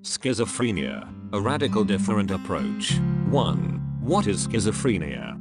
Schizophrenia, a radical different approach. 1. What is schizophrenia?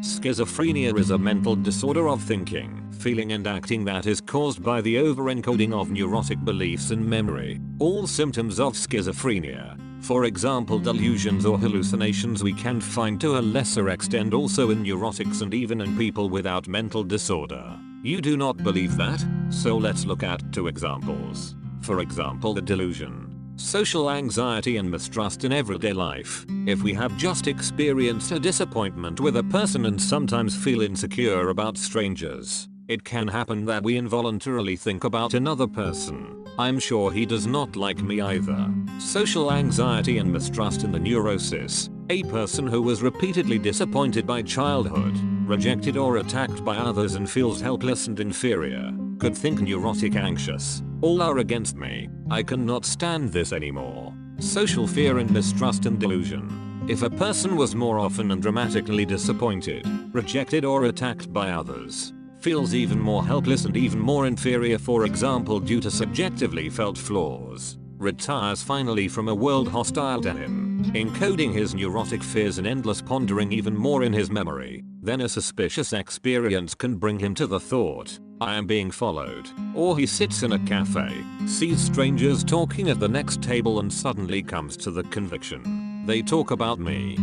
Schizophrenia is a mental disorder of thinking, feeling and acting that is caused by the overencoding of neurotic beliefs and memory. All symptoms of schizophrenia, for example delusions or hallucinations, we can find to a lesser extent also in neurotics and even in people without mental disorder. You do not believe that? So let's look at 2 examples. For example, the delusion, social anxiety and mistrust in everyday life. If we have just experienced a disappointment with a person and sometimes feel insecure about strangers, it can happen that we involuntarily think about another person. I'm sure he does not like me either. Social anxiety and mistrust in the neurosis. A person who was repeatedly disappointed by childhood, rejected or attacked by others and feels helpless and inferior, could think neurotic anxious. All are against me. I cannot stand this anymore. Social fear and mistrust and delusion. If a person was more often and dramatically disappointed, rejected or attacked by others, feels even more helpless and even more inferior, for example due to subjectively felt flaws, retires finally from a world hostile to him, encoding his neurotic fears and endless pondering even more in his memory, then a suspicious experience can bring him to the thought, I am being followed. Or he sits in a cafe, sees strangers talking at the next table and suddenly comes to the conviction, they talk about me.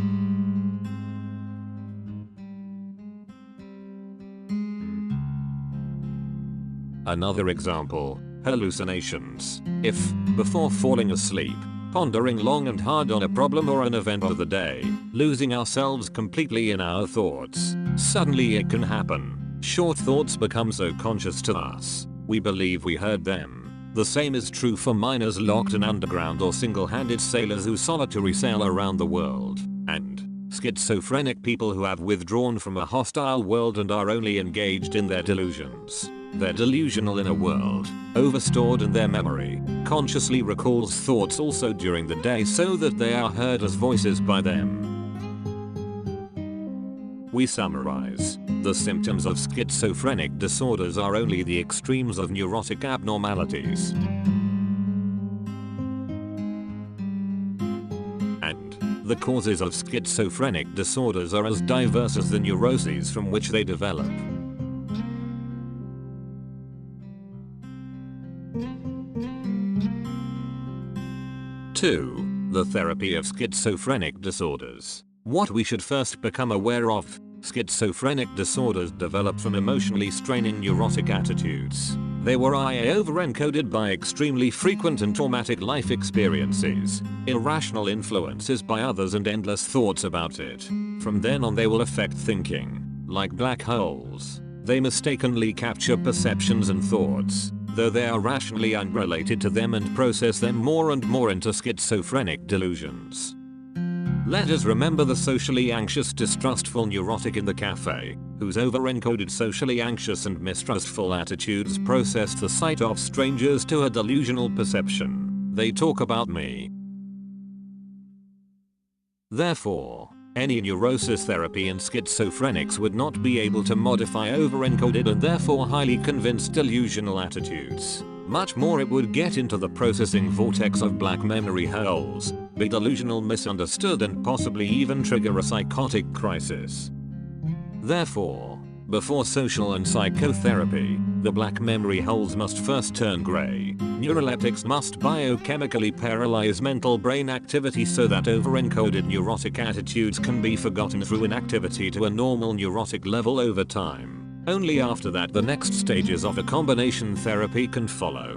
Another example, hallucinations. If, before falling asleep, pondering long and hard on a problem or an event of the day, losing ourselves completely in our thoughts, suddenly it can happen. Short thoughts become so conscious to us, we believe we heard them. The same is true for miners locked in underground or single-handed sailors who solitary sail around the world, and schizophrenic people who have withdrawn from a hostile world and are only engaged in their delusions. Their delusional inner world, overstored in their memory, consciously recalls thoughts also during the day so that they are heard as voices by them. We summarize. The symptoms of schizophrenic disorders are only the extremes of neurotic abnormalities. And the causes of schizophrenic disorders are as diverse as the neuroses from which they develop. Two, the therapy of schizophrenic disorders. What we should first become aware of. Schizophrenic disorders develop from emotionally straining neurotic attitudes. They were overencoded by extremely frequent and traumatic life experiences, irrational influences by others and endless thoughts about it. From then on they will affect thinking. Like black holes, they mistakenly capture perceptions and thoughts, though they are rationally unrelated to them, and process them more and more into schizophrenic delusions. Let us remember the socially anxious distrustful neurotic in the cafe, whose overencoded socially anxious and mistrustful attitudes process the sight of strangers to a delusional perception. They talk about me. Therefore, any neurosis therapy in schizophrenics would not be able to modify overencoded and therefore highly convinced delusional attitudes. Much more, it would get into the processing vortex of black memory holes, be delusional, misunderstood, and possibly even trigger a psychotic crisis. Therefore, before social and psychotherapy, the black memory holes must first turn gray. Neuroleptics must biochemically paralyze mental brain activity so that overencoded neurotic attitudes can be forgotten through inactivity to a normal neurotic level over time. Only after that the next stages of a combination therapy can follow.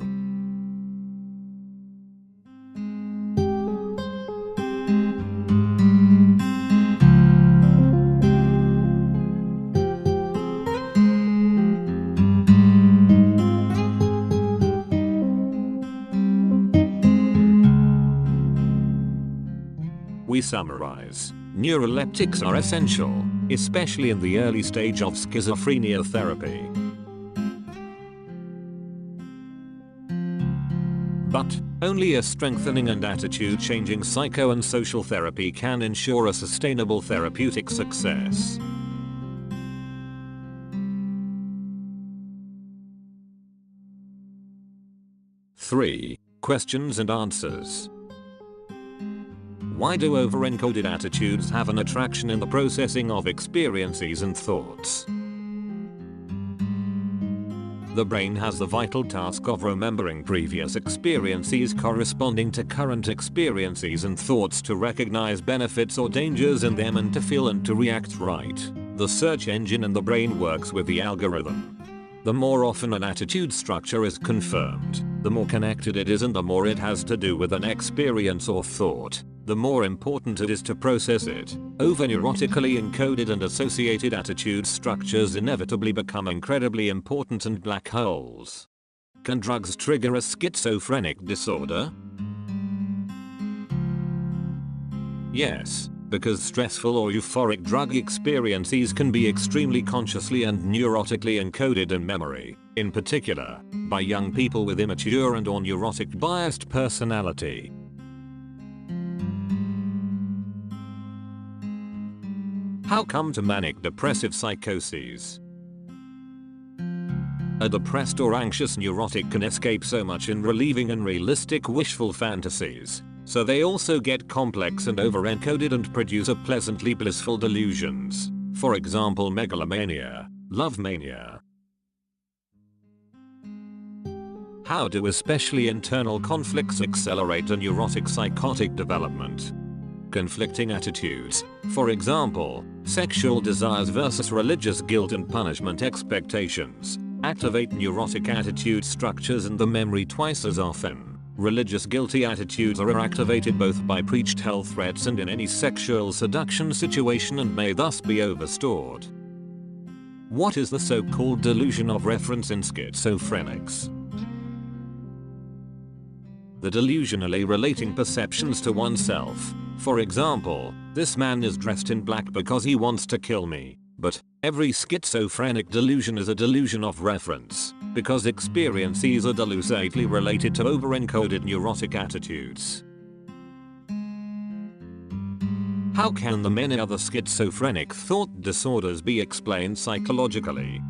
We summarize. Neuroleptics are essential, especially in the early stage of schizophrenia therapy. But only a strengthening and attitude-changing psycho and social therapy can ensure a sustainable therapeutic success. Three. questions and answers. Why do overencoded attitudes have an attraction in the processing of experiences and thoughts? The brain has the vital task of remembering previous experiences corresponding to current experiences and thoughts to recognize benefits or dangers in them and to feel and to react right. The search engine in the brain works with the algorithm. The more often an attitude structure is confirmed, the more connected it is and the more it has to do with an experience or thought, the more important it is to process it. Over-neurotically encoded and associated attitude structures inevitably become incredibly important and black holes. Can drugs trigger a schizophrenic disorder? Yes, because stressful or euphoric drug experiences can be extremely consciously and neurotically encoded in memory, in particular, by young people with immature and or neurotic biased personality. How come to manic depressive psychoses? A depressed or anxious neurotic can escape so much in relieving unrealistic wishful fantasies, so they also get complex and over-encoded and produce a pleasantly blissful delusions, for example megalomania, love mania. How do especially internal conflicts accelerate a neurotic-psychotic development? Conflicting attitudes, for example, sexual desires versus religious guilt and punishment expectations, activate neurotic attitude structures in the memory twice as often. Religious guilty attitudes are activated both by preached hell threats and in any sexual seduction situation and may thus be overstored. What is the so-called delusion of reference in schizophrenics? The delusionally relating perceptions to oneself. For example, this man is dressed in black because he wants to kill me. But every schizophrenic delusion is a delusion of reference, because experiences are delusively related to over-encoded neurotic attitudes. How can the many other schizophrenic thought disorders be explained psychologically?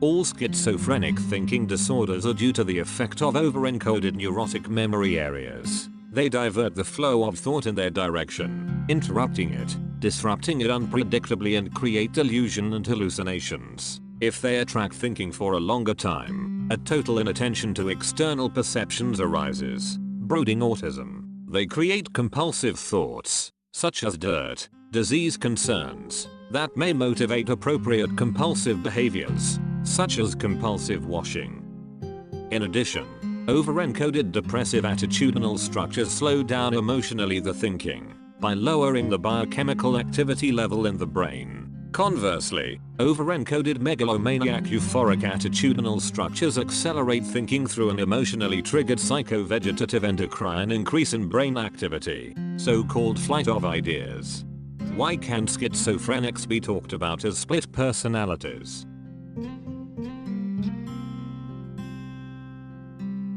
All schizophrenic thinking disorders are due to the effect of over-encoded neurotic memory areas. They divert the flow of thought in their direction, interrupting it, disrupting it unpredictably and create delusion and hallucinations. If they attract thinking for a longer time, a total inattention to external perceptions arises. Brooding autism. They create compulsive thoughts, such as dirt, disease concerns, that may motivate appropriate compulsive behaviors, such as compulsive washing. In addition, over-encoded depressive attitudinal structures slow down emotionally the thinking by lowering the biochemical activity level in the brain. Conversely, over-encoded megalomaniac euphoric attitudinal structures accelerate thinking through an emotionally triggered psychovegetative endocrine increase in brain activity, so-called flight of ideas. Why can't schizophrenics be talked about as split personalities?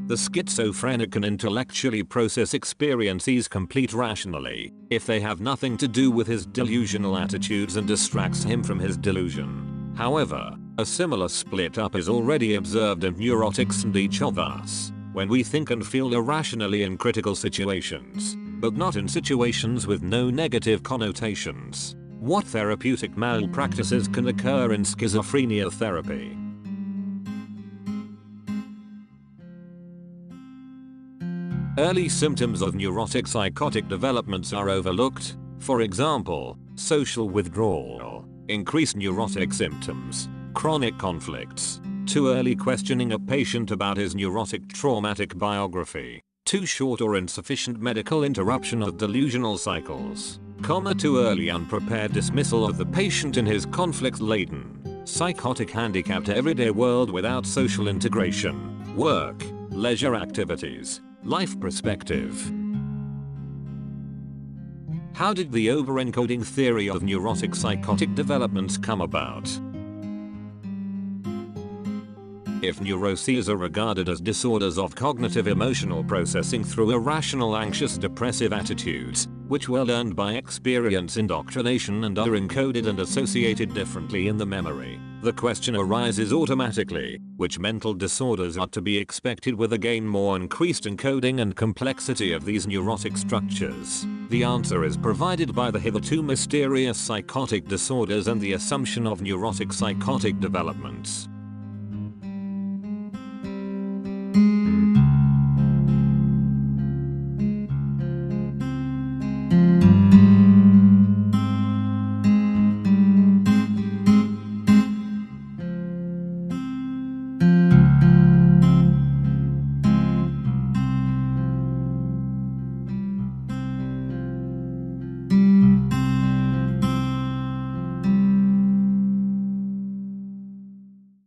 The schizophrenic can intellectually process experiences complete rationally, if they have nothing to do with his delusional attitudes and distracts him from his delusion. However, a similar split up is already observed in neurotics and each of us, when we think and feel irrationally in critical situations, but not in situations with no negative connotations. What therapeutic malpractices can occur in schizophrenia therapy? Early symptoms of neurotic-psychotic developments are overlooked, for example, social withdrawal, increased neurotic symptoms, chronic conflicts, too early questioning a patient about his neurotic traumatic biography, too short or insufficient medical interruption of delusional cycles, too early unprepared dismissal of the patient in his conflict-laden, psychotic handicapped everyday world without social integration, work, leisure activities, life perspective. How did the overencoding theory of neurotic-psychotic developments come about? If neuroses are regarded as disorders of cognitive emotional processing through irrational anxious depressive attitudes, which were learned by experience indoctrination and are encoded and associated differently in the memory, The question arises automatically, which mental disorders are to be expected with again more increased encoding and complexity of these neurotic structures? The answer is provided by the hitherto mysterious psychotic disorders and the assumption of neurotic psychotic developments.